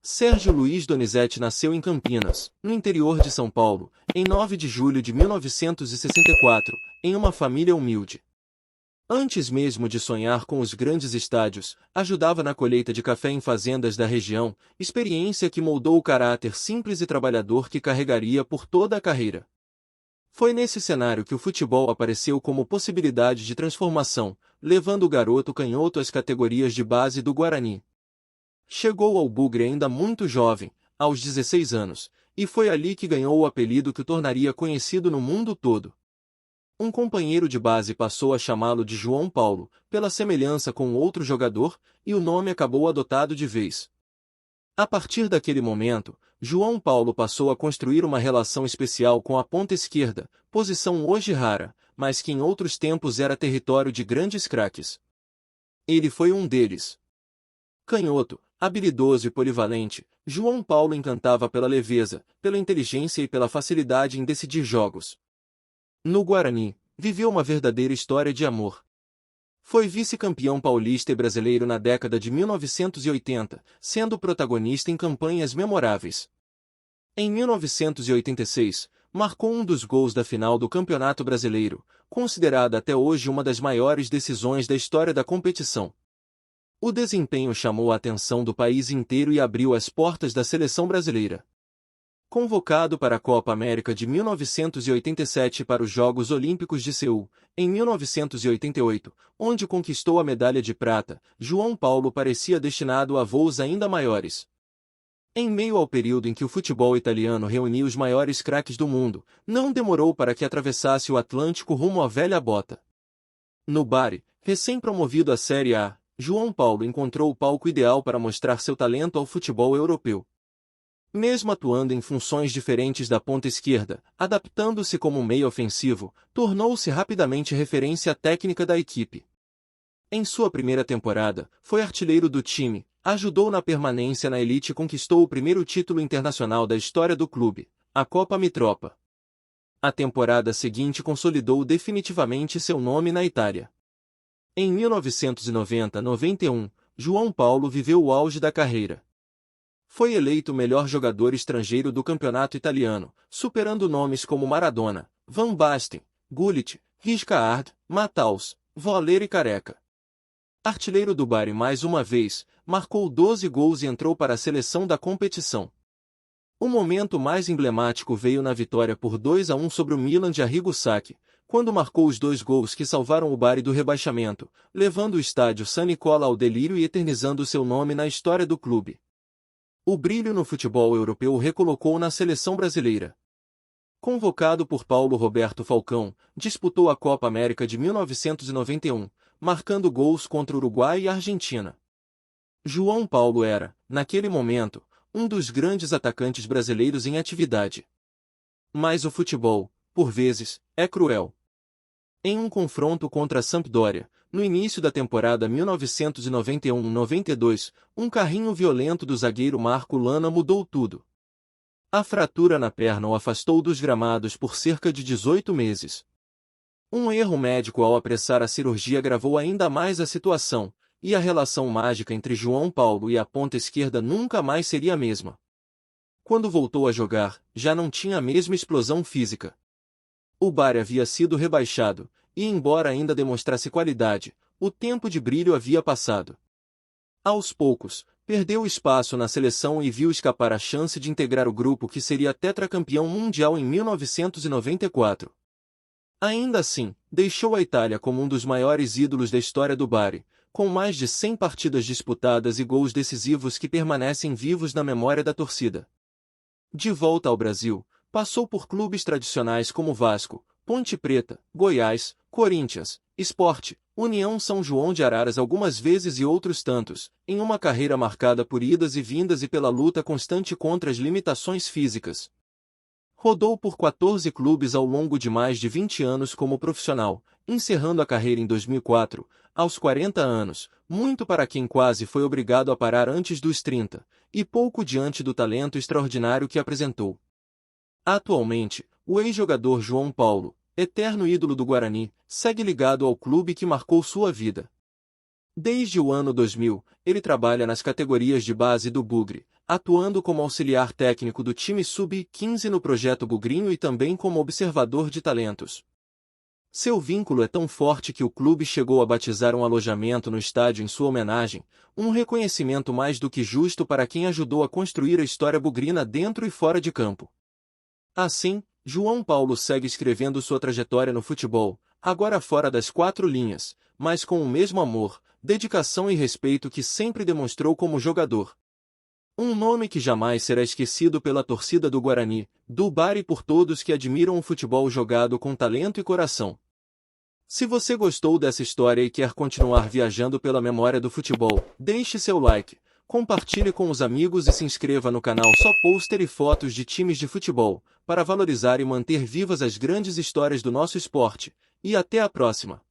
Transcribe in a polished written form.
Sérgio Luiz Donizete nasceu em Campinas, no interior de São Paulo, em 9 de julho de 1964, em uma família humilde. Antes mesmo de sonhar com os grandes estádios, ajudava na colheita de café em fazendas da região, experiência que moldou o caráter simples e trabalhador que carregaria por toda a carreira. Foi nesse cenário que o futebol apareceu como possibilidade de transformação, levando o garoto canhoto às categorias de base do Guarani. Chegou ao Bugre ainda muito jovem, aos 16 anos, e foi ali que ganhou o apelido que o tornaria conhecido no mundo todo. Um companheiro de base passou a chamá-lo de João Paulo, pela semelhança com outro jogador, e o nome acabou adotado de vez. A partir daquele momento, João Paulo passou a construir uma relação especial com a ponta esquerda, posição hoje rara, mas que em outros tempos era território de grandes craques. Ele foi um deles. Canhoto, habilidoso e polivalente, João Paulo encantava pela leveza, pela inteligência e pela facilidade em decidir jogos. No Guarani, viveu uma verdadeira história de amor. Foi vice-campeão paulista e brasileiro na década de 1980, sendo protagonista em campanhas memoráveis. Em 1986, marcou um dos gols da final do Campeonato Brasileiro, considerada até hoje uma das maiores decisões da história da competição. O desempenho chamou a atenção do país inteiro e abriu as portas da seleção brasileira. Convocado para a Copa América de 1987 e para os Jogos Olímpicos de Seul, em 1988, onde conquistou a medalha de prata, João Paulo parecia destinado a voos ainda maiores. Em meio ao período em que o futebol italiano reunia os maiores craques do mundo, não demorou para que atravessasse o Atlântico rumo à velha bota. No Bari, recém-promovido à Série A, João Paulo encontrou o palco ideal para mostrar seu talento ao futebol europeu. Mesmo atuando em funções diferentes da ponta esquerda, adaptando-se como meio ofensivo, tornou-se rapidamente referência técnica da equipe. Em sua primeira temporada, foi artilheiro do time, ajudou na permanência na elite e conquistou o primeiro título internacional da história do clube, a Copa Mitropa. A temporada seguinte consolidou definitivamente seu nome na Itália. Em 1990-91, João Paulo viveu o auge da carreira. Foi eleito o melhor jogador estrangeiro do campeonato italiano, superando nomes como Maradona, Van Basten, Gullit, Rijkaard, Matthaus, Voller e Careca. Artilheiro do Bari mais uma vez, marcou 12 gols e entrou para a seleção da competição. O momento mais emblemático veio na vitória por 2-1 sobre o Milan de Arrigo Sacchi, quando marcou os 2 gols que salvaram o Bari do rebaixamento, levando o estádio San Nicola ao delírio e eternizando seu nome na história do clube. O brilho no futebol europeu o recolocou na seleção brasileira. Convocado por Paulo Roberto Falcão, disputou a Copa América de 1991, marcando gols contra Uruguai e Argentina. João Paulo era, naquele momento, um dos grandes atacantes brasileiros em atividade. Mas o futebol, por vezes, é cruel. Em um confronto contra a Sampdoria, no início da temporada 1991-92, um carrinho violento do zagueiro Marco Lana mudou tudo. A fratura na perna o afastou dos gramados por cerca de 18 meses. Um erro médico ao apressar a cirurgia agravou ainda mais a situação, e a relação mágica entre João Paulo e a ponta esquerda nunca mais seria a mesma. Quando voltou a jogar, já não tinha a mesma explosão física. O Bari havia sido rebaixado, e embora ainda demonstrasse qualidade, o tempo de brilho havia passado. Aos poucos, perdeu espaço na seleção e viu escapar a chance de integrar o grupo que seria tetracampeão mundial em 1994. Ainda assim, deixou a Itália como um dos maiores ídolos da história do Bari, com mais de 100 partidas disputadas e gols decisivos que permanecem vivos na memória da torcida. De volta ao Brasil, passou por clubes tradicionais como Vasco, Ponte Preta, Goiás, Corinthians, Sport, União São João de Araras algumas vezes e outros tantos, em uma carreira marcada por idas e vindas e pela luta constante contra as limitações físicas. Rodou por 14 clubes ao longo de mais de 20 anos como profissional, encerrando a carreira em 2004, aos 40 anos, muito para quem quase foi obrigado a parar antes dos 30, e pouco diante do talento extraordinário que apresentou. Atualmente, o ex-jogador João Paulo, eterno ídolo do Guarani, segue ligado ao clube que marcou sua vida. Desde o ano 2000, ele trabalha nas categorias de base do Bugre, atuando como auxiliar técnico do time sub-15 no Projeto Bugrinho e também como observador de talentos. Seu vínculo é tão forte que o clube chegou a batizar um alojamento no estádio em sua homenagem, um reconhecimento mais do que justo para quem ajudou a construir a história bugrina dentro e fora de campo. Assim, João Paulo segue escrevendo sua trajetória no futebol, agora fora das quatro linhas, mas com o mesmo amor, dedicação e respeito que sempre demonstrou como jogador. Um nome que jamais será esquecido pela torcida do Guarani, do Bar e por todos que admiram o futebol jogado com talento e coração. Se você gostou dessa história e quer continuar viajando pela memória do futebol, deixe seu like, compartilhe com os amigos e se inscreva no canal Só Pôster e Fotos de Times de Futebol, para valorizar e manter vivas as grandes histórias do nosso esporte. E até a próxima!